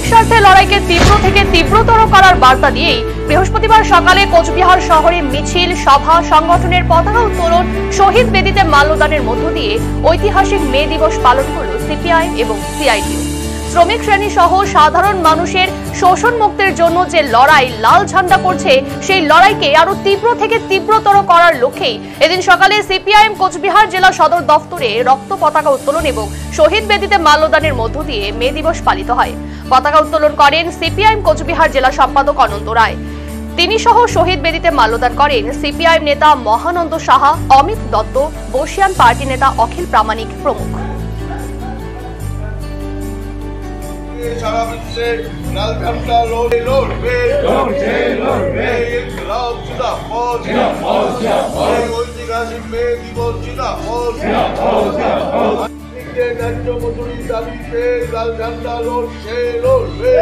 শ্রমিক স্বার্থে লড়াইকে তীব্র থেকে তীব্রতর করার বার্তা দিয়েই বৃহস্পতিবার সকালে কোচবিহার শহরে মিছিল, সভা, সংগঠনের পতাকা উত্তোলন, শহীদ বেদিতে মাল্যদানের মধ্য দিয়ে ঐতিহাসিক মে দিবস পালন করল সিপিআইএম এবং সিআইটিইউ। শ্রমিক শ্রেণী সহ সাধারণ মানুষের শোষণ মুক্তির জন্য যে লড়াই লাল ঝান্ডা করছে, সেই লড়াইকে আরো তীব্র থেকে তীব্রতর করার লক্ষ্যেই এদিন সকালে সিপিআইএম কোচবিহার জেলা সদর দফতরে রক্ত পতাকা উত্তোলন এবং শহীদ বেদিতে মাল্যদানের মধ্য দিয়ে মে দিবস পালিত হয়। পতাকা উত্তোলন করেন সিপিআইএম কোচবিহার জেলা সম্পাদক অনন্ত রায়। তিনি সহ শহীদ বেদিতে মাল্যদান করেন সিপিআইএম নেতা মহানন্দ সাহা, অমিত দত্ত, বর্ষিয়ান পার্টি নেতা অখিল প্রামাণিক প্রমুখ। সারা বিশ্বে লাল ঝান্ডা লড়বে ইনকলাব জিন্দাবাদ, ঐতিহাসিক মে দিবস জিন্দাবাদ। ন্যায্য মজুরির দাবিতে লাল ঝান্ডা লড়বে।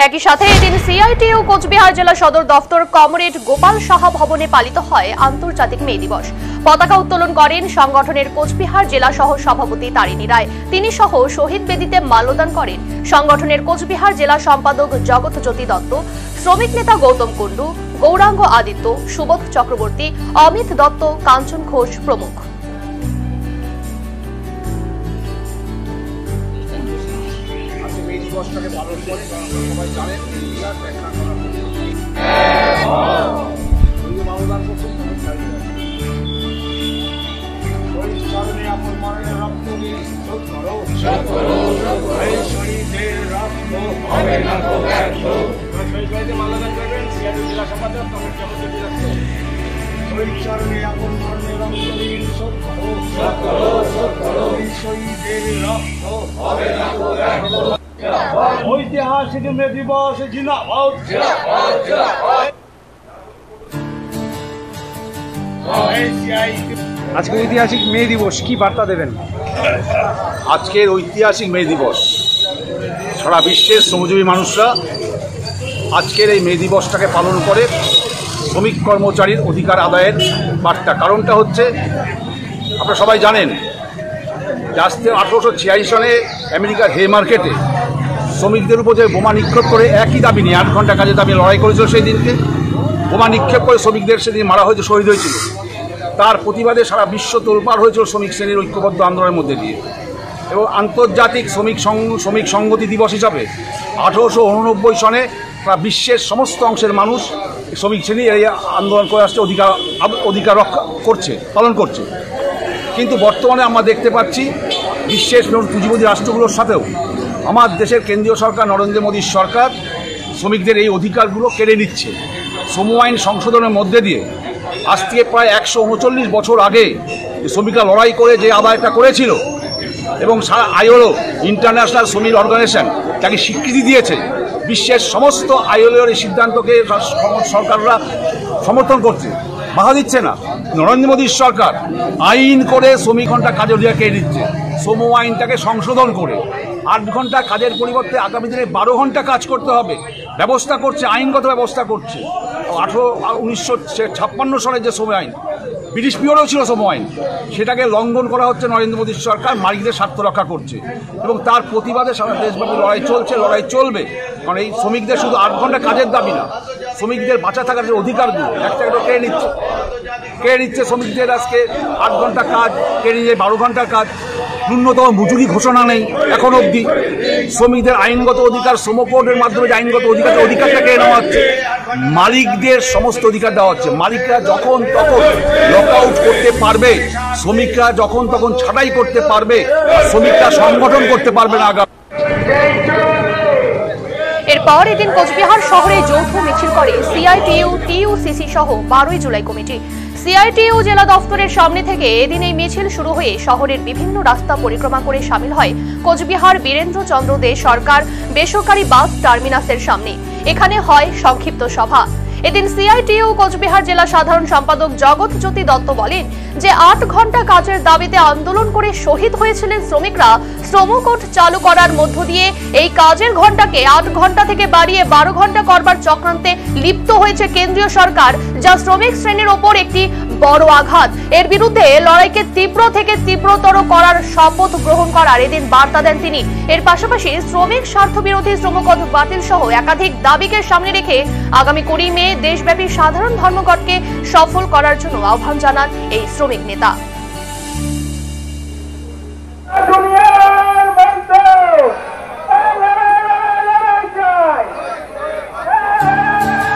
একই সাথে এদিন সিআইটিইউ কোচবিহার জেলা সদর দফতর কমরেড গোপাল সাহা ভবনে পালিত হয় আন্তর্জাতিক মে দিবস। পতাকা উত্তোলন করেন সংগঠনের কোচবিহার জেলা সহ সভাপতি তারিণী রায়। তিনি সহ শহীদ বেদিতে মাল্যদান করেন সংগঠনের কোচবিহার জেলা সম্পাদক জগৎ জ্যোতি দত্ত, শ্রমিক নেতা গৌতম কুণ্ডু, গৌরাঙ্গ আদিত্য, সুবোধ চক্রবর্তী, অমিত দত্ত, কাঞ্চন ঘোষ প্রমুখ। দিবসটাকে পালন করে সবাই জানেন মাল্যদান করছেন মাল্যদান করবেন সিআইটিইউ জেলা সম্পাদক চরণে আপন মরণে রক্ত দিন, শোধ করো শহীদের রক্ত হবে না ঐতিহাসিক মে দিবস জিন্দাবাদ। আজকে ঐতিহাসিক মে দিবস, কি বার্তা দেবেন? আজকের ঐতিহাসিক মে দিবস সারা বিশ্বের শ্রমজীবী মানুষরা আজকের এই মে দিবসটাকে পালন করে শ্রমিক কর্মচারীর অধিকার আদায়ের বার্তা। কারণটা হচ্ছে, আপনারা সবাই জানেন যে আজকে 1886 সনে আমেরিকার হে মার্কেটে শ্রমিকদের উপর যে বোমা নিক্ষেপ করে একই দাবি নিয়ে 8 ঘন্টা কাজে দাবি লড়াই করেছিল, সেই দিনকে বোমা নিক্ষেপ করে শ্রমিকদের সেদিন মারা হয়েছে, শহীদ হয়েছিল। তার প্রতিবাদে সারা বিশ্ব তোলপাড় হয়েছিল শ্রমিক শ্রেণীর ঐক্যবদ্ধ আন্দোলনের মধ্যে দিয়ে। এবং আন্তর্জাতিক শ্রমিক সংহতি দিবস হিসাবে 1889 সনে সারা বিশ্বের সমস্ত অংশের মানুষ শ্রমিক শ্রেণী এই আন্দোলন করে আসছে, অধিকার রক্ষা করছে, পালন করছে। কিন্তু বর্তমানে আমরা দেখতে পাচ্ছি বিশ্বের পুঁজিপতি রাষ্ট্রগুলোর সাথেও আমার দেশের কেন্দ্রীয় সরকার নরেন্দ্র মোদীর সরকার শ্রমিকদের এই অধিকারগুলো কেড়ে নিচ্ছে। শ্রম আইন সংশোধনের মধ্যে দিয়ে আজ থেকে প্রায় 139 বছর আগে শ্রমিকরা লড়াই করে যে আদায়টা করেছিল এবং সারা আইএলও ইন্টারন্যাশনাল শ্রমিক অর্গানাইজেশন তাকে স্বীকৃতি দিয়েছে, বিশ্বের সমস্ত আইএলওর এই সিদ্ধান্তকে সরকাররা সমর্থন করছে, বাধা দিচ্ছে না। নরেন্দ্র মোদীর সরকার আইন করে শ্রমিক ঘন্টা কাজের অধিকার কেড়ে নিচ্ছে। শ্রম আইনটাকে সংশোধন করে 8 ঘন্টা কাজের পরিবর্তে আগামী দিনে 12 ঘন্টা কাজ করতে হবে ব্যবস্থা করছে, আইনগত ব্যবস্থা করছে। 1956 সনের যে শ্রম আইন, ব্রিটিশ পিরিয়ডেও ছিল শ্রম আইন, সেটাকে লঙ্ঘন করা হচ্ছে। নরেন্দ্র মোদীর সরকার মালিকদের স্বার্থ রক্ষা করছে এবং তার প্রতিবাদে সারা দেশব্যাপী লড়াই চলছে, লড়াই চলবে। কারণ এই শ্রমিকদের শুধু 8 ঘন্টা কাজের দাবি না, শ্রমিকদের বাঁচা থাকার যে অধিকারগুলো একটা কেড়ে নিচ্ছে শ্রমিকদের। আজকে 8 ঘন্টা কাজ কেড়ে নিয়ে 12 ঘন্টার কাজ, ন্যূনতম মজুরি ঘোষণা নেই এখন অবধি। শ্রমিকদের আইনগত অধিকার, শ্রম কোডের মাধ্যমে যে আইনগত অধিকারটা কেড়ে নেওয়া হচ্ছে। মালিকদের সমস্ত অধিকার দেওয়া হচ্ছে। মালিকরা যখন তখন লক আউট করতে পারবে, শ্রমিকরা যখন তখন ছাঁটাই করতে পারবে, শ্রমিকরা সংগঠন করতে পারবে না। এরপর এদিন কোচবিহার শহরে যৌথ মিছিল করে সিআইটিইউ, টিইউসিসি সহ 12ই জুলাই কমিটি। সিআইটিইউ জেলা দফতরের সামনে থেকে এদিন এই মিছিল শুরু হয়ে শহরের বিভিন্ন রাস্তা পরিক্রমা করে শামিল হয় কোচবিহার বীরেন্দ্র চন্দ্র দে সরকার বেসরকারি বাস টার্মিনাসের সামনে। এখানে হয় সংক্ষিপ্ত সভা। এদিন সিআইটিইউ কোচবিহার জেলা সাধারণ সম্পাদক জগৎ জ্যোতি দত্ত বলেন যে ৮ ঘন্টা কাজের দাবিতে আন্দোলন করে শহীদ হয়েছিলেন শ্রমিকরা। শ্রমকোড চালু করার মধ্য দিয়ে এই কাজের ঘন্টাকে ৮ ঘন্টা থেকে বাড়িয়ে 12 ঘন্টা করবার চক্রান্তে লিপ্ত হয়েছে কেন্দ্রীয় সরকার, যা শ্রমিক শ্রেণীর ওপর একটি বড় আঘাত। এর বিরুদ্ধে লড়াইকে তীব্র থেকে তীব্রতর করার শপথ গ্রহণ করার এদিন বার্তা দেন তিনি। এর পাশাপাশি শ্রমিক স্বার্থ বিরোধী শ্রমকোড বাতিল সহ একাধিক দাবিকে সামনে রেখে আগামী 20 মে দেশব্যাপী সাধারণ ধর্মঘটকে সফল করার জন্য আহ্বান জানান এই শ্রমিক নেতা।